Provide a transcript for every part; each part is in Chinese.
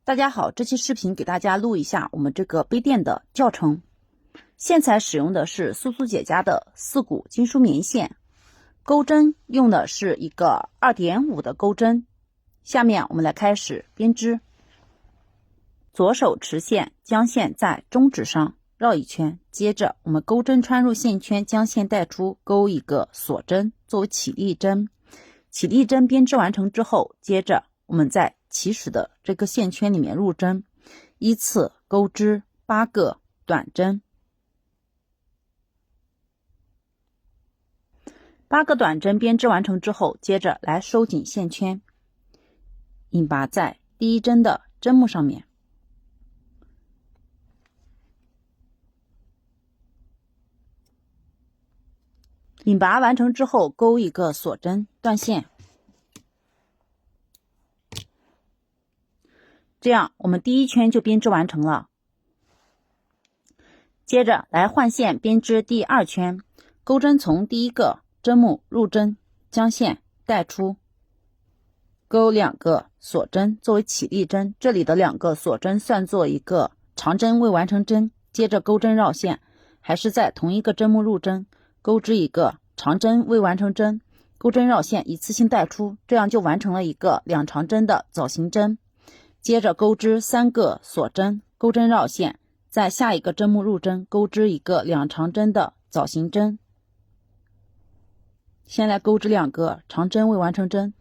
大家好，这期视频给大家录一下我们这个杯垫的教程。线材使用的是苏苏姐家的4股金属棉线，钩针用的是一个 2.5 的钩针。下面我们来开始编织。左手持线，将线在中指上绕一圈，接着我们钩针穿入线圈，将线带出，钩一个锁针作为起立针。起立针编织完成之后，接着我们在起始的这个线圈里面入针，依次钩织8个短针。8个短针编织完成之后，接着来收紧线圈，引拔在第一针的针目上面。引拔完成之后，钩一个锁针断线。这样我们第一圈就编织完成了。接着来换线编织第2圈，钩针从第一个针目入针，将线带出，钩2个锁针作为起立针，这里的2个锁针算作一个长针未完成针。接着钩针绕线，还是在同一个针目入针，钩织一个长针未完成针，钩针绕线一次性带出，这样就完成了一个2长针的枣形针。接着钩织3个锁针，钩针绕线，在下一个针目入针，钩织一个2长针的枣形针。先来钩织2个长针未完成针，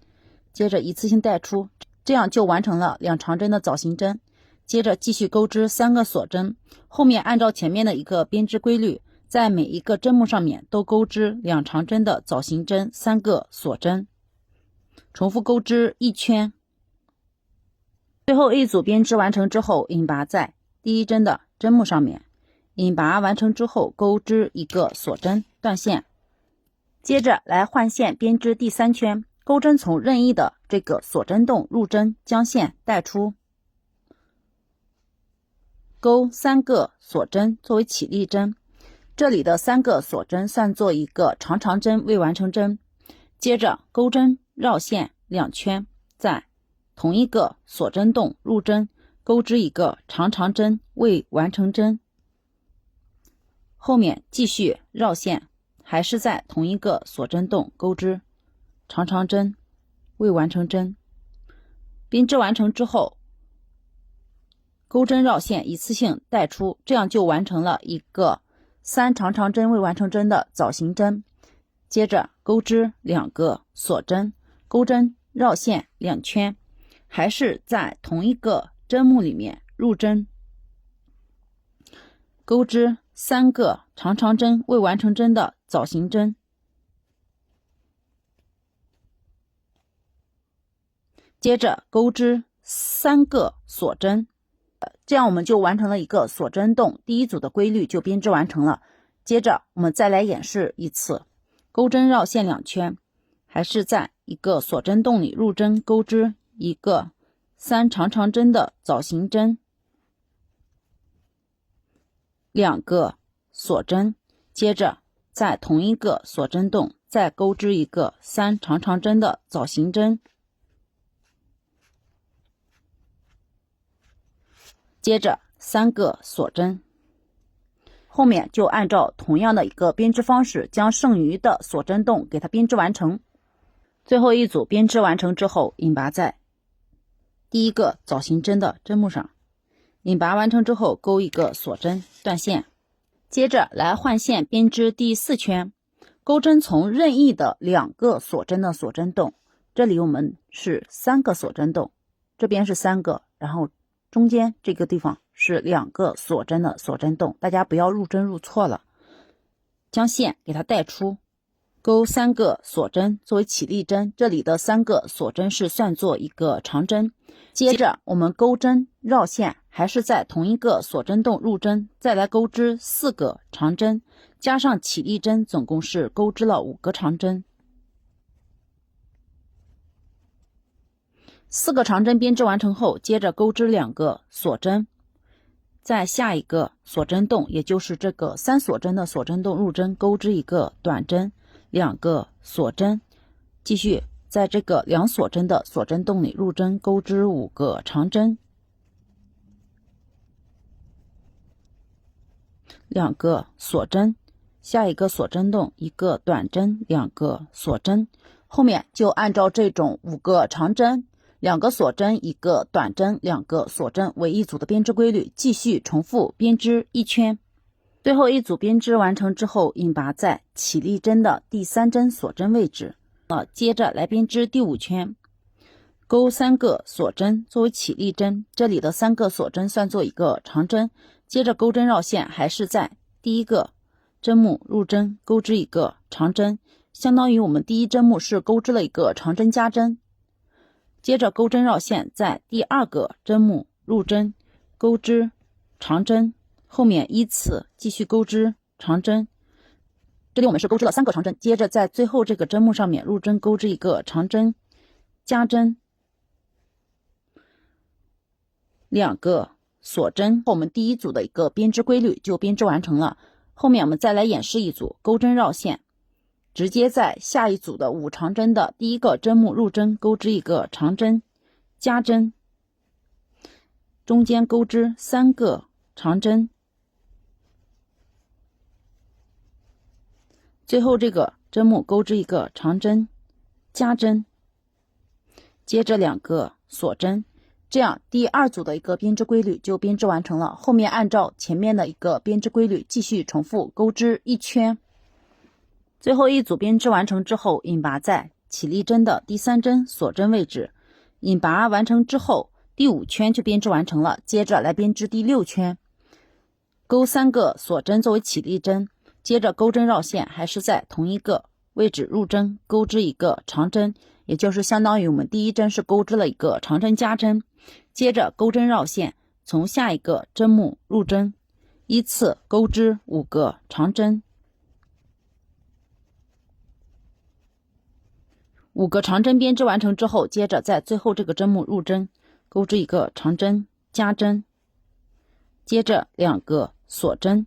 接着一次性带出，这样就完成了2长针的枣形针。接着继续钩织3个锁针，后面按照前面的一个编织规律，在每一个针目上面都钩织2长针的枣形针3个锁针，重复钩织1圈。最后一组编织完成之后，引拔在第一针的针目上面，引拔完成之后钩织一个锁针断线。接着来换线编织第3圈，钩针从任意的这个锁针洞入针，将线带出，钩3个锁针作为起立针，这里的3个锁针算作一个长长针未完成针。接着钩针绕线2圈，在同一个锁针洞入针，钩织一个长长针未完成针。后面继续绕线，还是在同一个锁针洞钩织长长针未完成针。编织完成之后，钩针绕线一次性带出，这样就完成了一个3长长针未完成针的枣形针。接着钩织2个锁针，钩针绕线2圈，还是在同一个针目里面入针，钩织3个长长针未完成针的枣形针。接着钩织3个锁针，这样我们就完成了一个锁针洞，第一组的规律就编织完成了。接着我们再来演示一次，钩针绕线2圈，还是在一个锁针洞里入针，钩织一个3长长针的枣形针，2个锁针，接着在同一个锁针洞再钩织一个3长长针的枣形针，接着3个锁针。后面就按照同样的一个编织方式，将剩余的锁针洞给它编织完成。最后一组编织完成之后，引拔在第一个枣形针的针目上，引拔完成之后钩一个锁针断线。接着来换线编织第4圈，钩针从任意的2个锁针的锁针洞，这里我们是3个锁针洞，这边是3个，然后中间这个地方是2个锁针的锁针洞，大家不要入针入错了。将线给它带出，钩3个锁针作为起立针，这里的3个锁针是算作一个长针。接着我们钩针绕线，还是在同一个锁针洞入针，再来钩织4个长针，加上起立针，总共是钩织了5个长针。4个长针编织完成后，接着钩织2个锁针，在下一个锁针洞，也就是这个3锁针的锁针洞入针，钩织一个短针，2个锁针，继续在这个2锁针的锁针洞里入针，钩织5个长针。2个锁针，下一个锁针洞1个短针，2个锁针，后面就按照这种5个长针2个锁针1个短针2个锁针为一组的编织规律，继续重复编织1圈。最后一组编织完成之后，引拔在起立针的第3针锁针位置。接着来编织第5圈，钩3个锁针作为起立针，这里的3个锁针算作一个长针，接着钩针绕线，还是在第1个针目入针钩织一个长针，相当于我们第1针目是钩织了一个长针加针，接着钩针绕线，在第2个针目入针钩织长针，后面依次继续钩织长针，这里我们是钩织了3个长针，接着在最后这个针目上面入针钩织一个长针加针2个锁针，我们第1组的一个编织规律就编织完成了。后面我们再来演示一组钩针绕线，直接在下一组的5长针的第1个针目入针钩织一个长针加针，中间钩织3个长针，最后这个针目钩织一个长针加针，接着2个锁针，这样第2组的一个编织规律就编织完成了。后面按照前面的一个编织规律继续重复钩织1圈。最后一组编织完成之后，引拔在起立针的第3针锁针位置。引拔完成之后，第5圈就编织完成了。接着来编织第6圈，钩3个锁针作为起立针，接着钩针绕线，还是在同一个位置入针钩织一个长针，也就是相当于我们第1针是钩织了一个长针加针，接着钩针绕线，从下一个针目入针，依次钩织5个长针，5个长针编织完成之后，接着在最后这个针目入针钩织一个长针加针，接着2个锁针，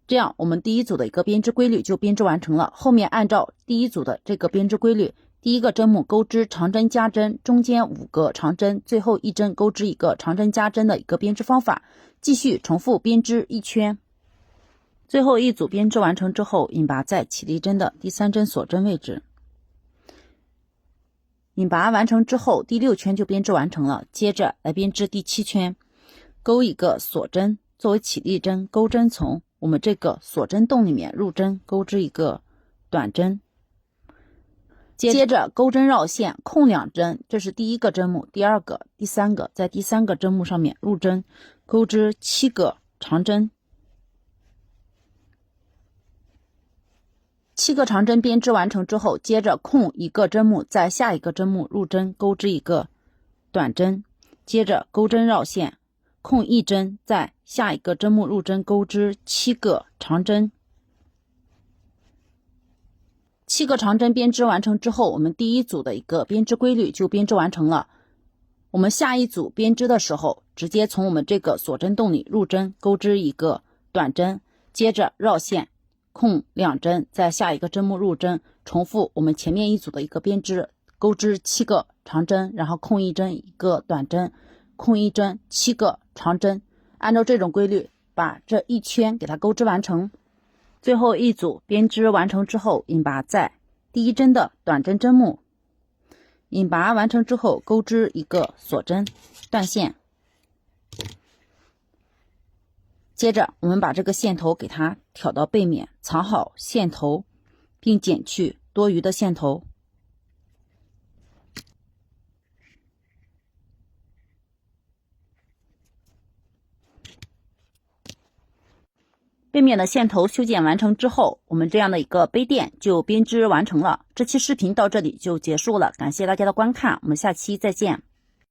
这样我们第1组的一个编织规律就编织完成了。后面按照第1组的这个编织规律，第1个针目钩织长针加针，中间5个长针，最后1针钩织一个长针加针的一个编织方法，继续重复编织1圈。最后一组编织完成之后，引拔在起立针的第3针锁针位置。引拔完成之后，第6圈就编织完成了。接着来编织第7圈，钩一个锁针作为起立针，钩针从我们这个锁针洞里面入针钩织一个短针，接着钩针绕线空2针，这是第1个针目，第2个第3个，在第3个针目上面入针钩织7个长针，7个长针编织完成之后，接着空1个针目，在下一个针目入针钩织一个短针，接着钩针绕线空1针，在下一个针目入针钩织7个长针。7个长针编织完成之后，我们第1组的一个编织规律就编织完成了。我们下一组编织的时候，直接从我们这个锁针洞里入针钩织一个短针，接着绕线空2针，在下一个针目入针，重复我们前面一组的一个编织，钩织7个长针，然后空1针1个短针，空1针7个长针，按照这种规律把这1圈给它钩织完成。最后一组编织完成之后，引拔在第1针的短针针目，引拔完成之后钩织一个锁针断线，接着我们把这个线头给它挑到背面，藏好线头，并剪去多余的线头。背面的线头修剪完成之后，我们这样的一个杯垫就编织完成了。这期视频到这里就结束了，感谢大家的观看，我们下期再见。